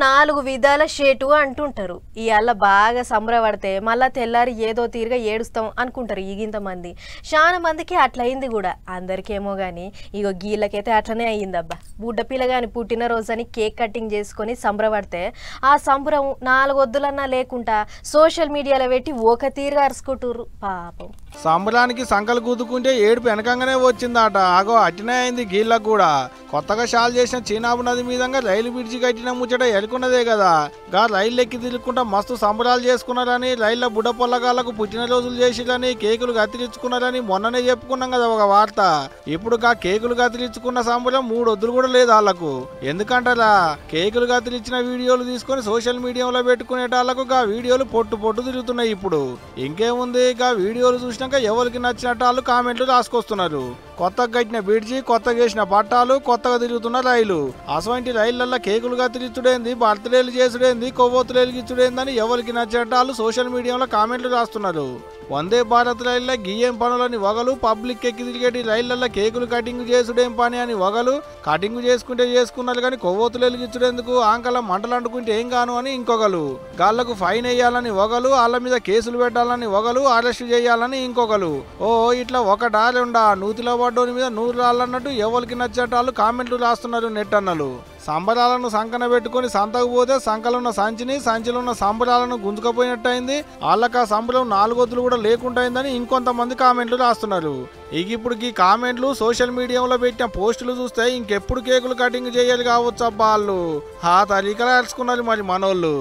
నాలుగు విధాల షేటు అంటుంటారు. ఇవాళ బాగా సంబరపడితే మళ్ళా తెల్లారి ఏదో తీరుగా ఏడుస్తాం అనుకుంటారు ఈగింతమంది. చాలా మందికి అట్లయింది కూడా, అందరికేమో కానీ ఇగో గీళ్ళకైతే అట్లనే అయ్యిందబ్బా. బుడ్డ పిల్లగాని పుట్టినరోజు అని కేక్ కటింగ్ చేసుకొని సంబరపడితే ఆ సంబరం నాలుగొద్దులన్నా లేకుండా సోషల్ మీడియాలో పెట్టి ఒక తీరుగా అరుచుకుంటుర్రు పాపం. సంబరానికి సంకలు కూతుకుంటే ఏడుపు వెనకంగానే వచ్చిందట. ఆగో అట్టినే అయింది గీళ్ళకు కూడా. కొత్తగా షాల్ చేసిన చీనాబు నది మీదంగా రైలు బ్రిడ్జి కట్టిన ముచ్చట ఎలుకున్నదే కదా. గా రైలు ఎక్కి తిరుగుకుంటా మస్తు సంబరాలు చేసుకున్నారని, రైళ్ల బుడ్డ పొల్లగాళ్లకు పుట్టినరోజులు చేసిరని, కేకులు కత్తిరించుకున్నారని మొన్ననే చెప్పుకున్నాం కదా ఒక వార్త. ఇప్పుడు గా కేకులు కత్తిరించుకున్న సంబరం 3 వద్దులు కూడా లేదు వాళ్ళకు. ఎందుకంటారా, కేకులు కత్తిరించిన వీడియోలు తీసుకొని సోషల్ మీడియాలో పెట్టుకునేటాళ్లకు గా వీడియోలు పొట్టు తిరుగుతున్నాయి. ఇప్పుడు ఇంకేముంది, గా వీడియోలు చూసినాక ఎవరికి నచ్చినట్టు వాళ్ళు కామెంట్లు రాసుకొస్తున్నారు. కొత్తగా కట్టిన బ్రిడ్జి, కొత్తగా చేసిన పట్టాలు, కొత్తగా తిరుగుతున్న రైలు, అసవంటి రైళ్లల్లో కేకులు కత్తిరించుడేంది, బర్త్డేలు చేసుడేంది, కొవ్వొత్తులు వెలిగించుడేందని ఎవరికి నచ్చినట్టు వాళ్ళు సోషల్ మీడియాలో కామెంట్లు రాస్తున్నారు. వందే భారత్ రైళ్ల గియ్యం పనులని వగలు, పబ్లిక్ ఎక్కి తిరిగేటి రైళ్లల్లో కేకులు కటింగ్ చేసుడేం పని అని వగలు, కటింగ్ చేసుకుంటే చేసుకున్నారు కానీ కొవ్వొత్తులు వెలిగించుడేందుకు, ఆంకల మంటలు అంటుకుంటే ఏం కాను అని ఇంకొకరు, గాళ్లకు ఫైన్ వేయాలని వగలు, వాళ్ళ మీద కేసులు పెట్టాలని వగలు, అరెస్ట్ చేయాలని ఇంకొకరు. ఓ ఇట్లా ఒకటా రెండా, నూతిలో పడ్డోని మీద 100 రాళ్ళన్నట్టు ఎవరికి నచ్చట వాళ్ళు కామెంట్లు రాస్తున్నారు నెట్ అన్నలు. సంబరాలను సంకన పెట్టుకుని సంతకు పోతే సంకలున్న సంచిలున్న సంబరాలను గుంజుకపోయినట్టయింది. వాళ్ళకి ఆ సంబరం 4 వద్దులు కూడా లేకుంటయిందని ఇంకొంతమంది కామెంట్లు రాస్తున్నారు. ఇప్పుడు ఈ కామెంట్లు సోషల్ మీడియాలో పెట్టిన పోస్టులు చూస్తే ఇంకెప్పుడు కేకులు కటింగ్ చేయాలి కావచ్చు అబ్బా వాళ్ళు. ఆ తరీకలా అరుచుకున్నారు మరి మనోళ్ళు.